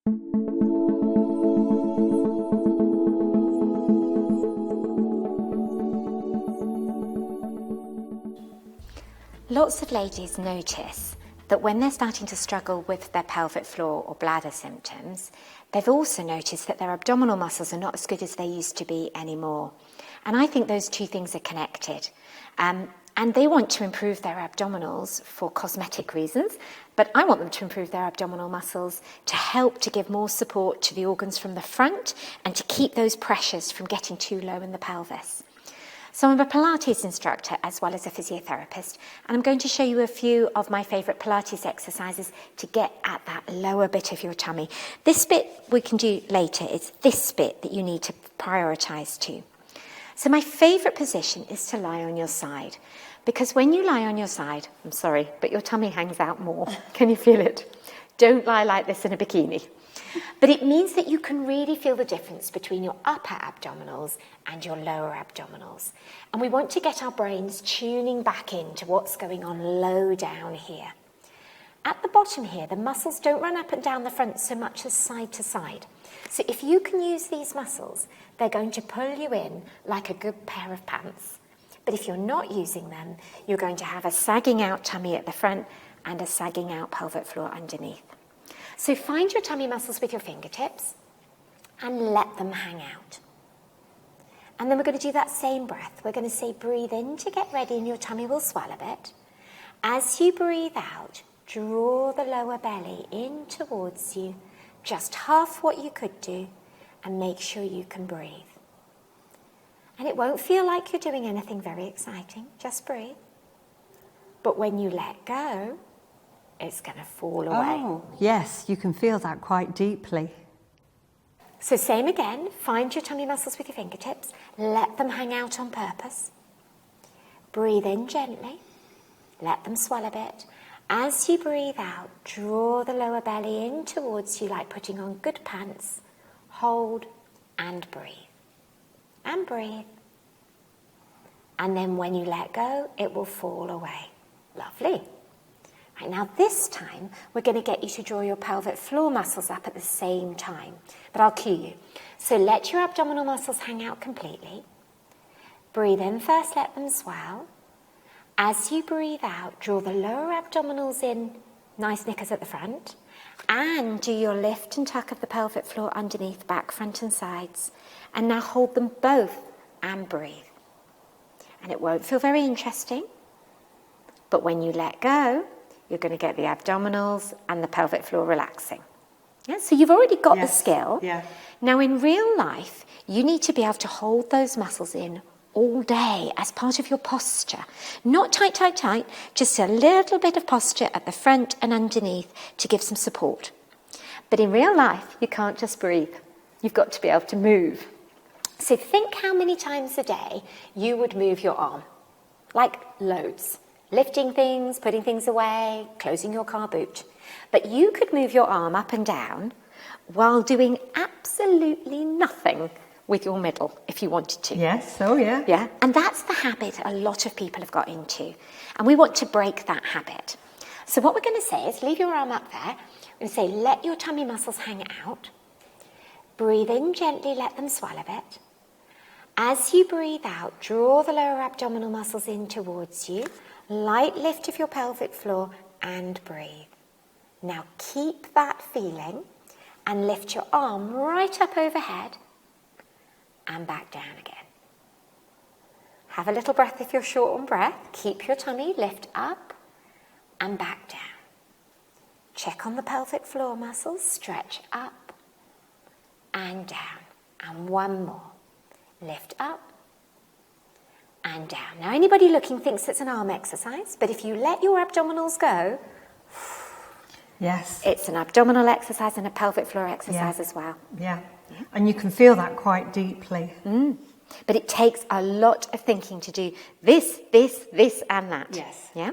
Lots of ladies notice that when they're starting to struggle with their pelvic floor or bladder symptoms, they've also noticed that their abdominal muscles are not as good as they used to be anymore. And I think those two things are connected. And they want to improve their abdominals for cosmetic reasons, but I want them to improve their abdominal muscles to help to give more support to the organs from the front and to keep those pressures from getting too low in the pelvis. So I'm a Pilates instructor as well as a physiotherapist, and I'm going to show you a few of my favourite Pilates exercises to get at that lower bit of your tummy. This bit we can do later. It's this bit that you need to prioritise to. So my favourite position is to lie on your side, because when you lie on your side, I'm sorry, but your tummy hangs out more. Can you feel it? Don't lie like this in a bikini. But it means that you can really feel the difference between your upper abdominals and your lower abdominals. And we want to get our brains tuning back into what's going on low down here. At the bottom here, the muscles don't run up and down the front so much as side to side. So if you can use these muscles, they're going to pull you in like a good pair of pants. But if you're not using them, you're going to have a sagging out tummy at the front and a sagging out pelvic floor underneath. So find your tummy muscles with your fingertips and let them hang out. And then we're going to do that same breath. We're going to say breathe in to get ready and your tummy will swell a bit. As you breathe out, draw the lower belly in towards you, just half what you could do, and make sure you can breathe. And it won't feel like you're doing anything very exciting, just breathe. But when you let go, it's going to fall away. Oh, yes, you can feel that quite deeply. So same again, find your tummy muscles with your fingertips, let them hang out on purpose. Breathe in gently, let them swell a bit. As you breathe out, draw the lower belly in towards you like putting on good pants. Hold and breathe. And breathe. And then when you let go, it will fall away. Lovely. Right, now this time, we're going to get you to draw your pelvic floor muscles up at the same time. But I'll cue you. So let your abdominal muscles hang out completely. Breathe in first, let them swell. As you breathe out, draw the lower abdominals in, nice knickers at the front. And do your lift and tuck of the pelvic floor underneath, back, front and sides. And now hold them both and breathe. And it won't feel very interesting. But when you let go, you're going to get the abdominals and the pelvic floor relaxing. Yeah, so you've already got the skill. Yeah. Now in real life, you need to be able to hold those muscles in all day as part of your posture. Not tight, tight, tight, just a little bit of posture at the front and underneath to give some support. But in real life, you can't just breathe. You've got to be able to move. So think how many times a day you would move your arm. Like loads. Lifting things, putting things away, closing your car boot. But you could move your arm up and down while doing absolutely nothing with your middle if you wanted to. Yes, oh yeah. Yeah, and that's the habit a lot of people have got into. And we want to break that habit. So what we're going to say is leave your arm up there. We're going to say let your tummy muscles hang out. Breathe in gently, let them swell a bit. As you breathe out, draw the lower abdominal muscles in towards you. Light lift of your pelvic floor and breathe. Now keep that feeling and lift your arm right up overhead and back down again. Have a little breath if you're short on breath. Keep your tummy, lift up and back down. Check on the pelvic floor muscles, stretch up and down. And one more. Lift up and down. Now anybody looking thinks it's an arm exercise, but if you let your abdominals go, yes, it's an abdominal exercise and a pelvic floor exercise as well. Yeah, and you can feel that quite deeply. But it takes a lot of thinking to do this, and that. Yes. Yeah.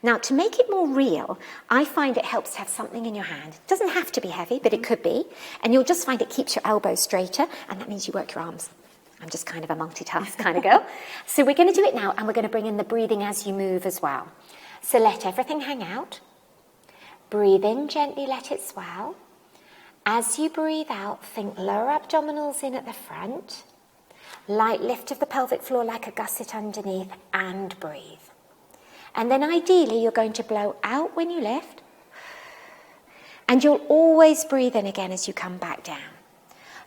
Now, to make it more real, I find it helps to have something in your hand. It doesn't have to be heavy, but it could be. And you'll just find it keeps your elbows straighter, and that means you work your arms. I'm just kind of a multitask kind of girl. So we're going to do it now, and we're going to bring in the breathing as you move as well. So let everything hang out. Breathe in gently, let it swell. As you breathe out, think lower abdominals in at the front. Light lift of the pelvic floor like a gusset underneath, and breathe. And then ideally you're going to blow out when you lift, and you'll always breathe in again as you come back down.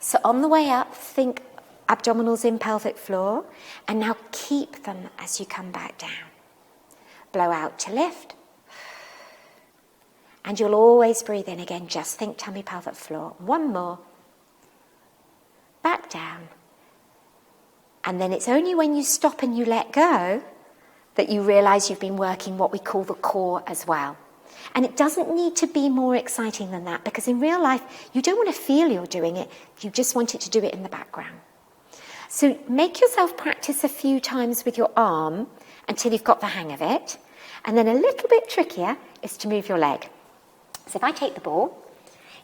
So on the way up, think abdominals in pelvic floor, and now keep them as you come back down. Blow out to lift, and you'll always breathe in again. Just think tummy, pelvic floor. One more. Back down. And then it's only when you stop and you let go that you realise you've been working what we call the core as well. And it doesn't need to be more exciting than that, because in real life, you don't want to feel you're doing it. You just want it to do it in the background. So make yourself practice a few times with your arm until you've got the hang of it. And then a little bit trickier is to move your leg. So if I take the ball,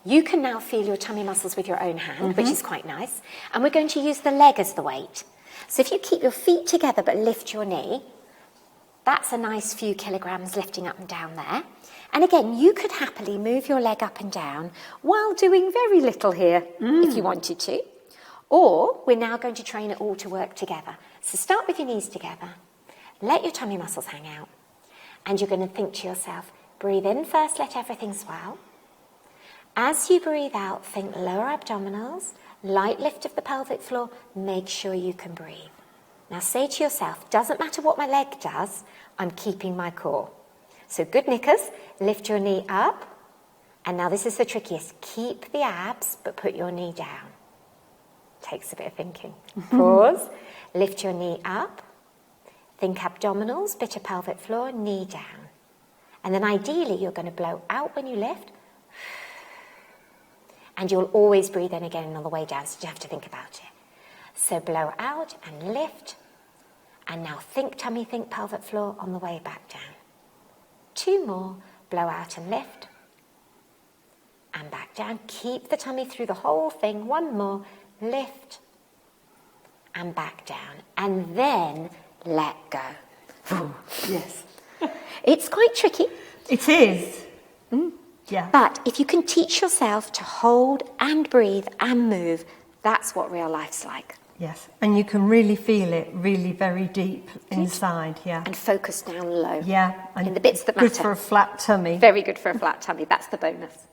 you can now feel your tummy muscles with your own hand, which is quite nice. And we're going to use the leg as the weight. So if you keep your feet together but lift your knee, that's a nice few kilograms lifting up and down there. And again, you could happily move your leg up and down while doing very little here if you wanted to. Or we're now going to train it all to work together. So start with your knees together. Let your tummy muscles hang out. And you're going to think to yourself, breathe in first, let everything swell. As you breathe out, think lower abdominals, light lift of the pelvic floor, make sure you can breathe. Now say to yourself, doesn't matter what my leg does, I'm keeping my core. So good knickers, lift your knee up. And now this is the trickiest. Keep the abs, but put your knee down. Takes a bit of thinking. Pause, lift your knee up. Think abdominals, bit of pelvic floor, knee down. And then ideally you're going to blow out when you lift. And you'll always breathe in again on the way down, so you have to think about it. So blow out and lift. And now think tummy, think pelvic floor on the way back down. 2 more, blow out and lift. And back down. Keep the tummy through the whole thing. 1 more, lift. And back down. And then let go. Yes. It's quite tricky. It is. Yeah. But if you can teach yourself to hold and breathe and move, that's what real life's like. Yes. And you can really feel it really very deep inside. Yeah. And focus down low. Yeah. And in the bits that matter. good for a flat tummy. Very good for a flat tummy. That's the bonus.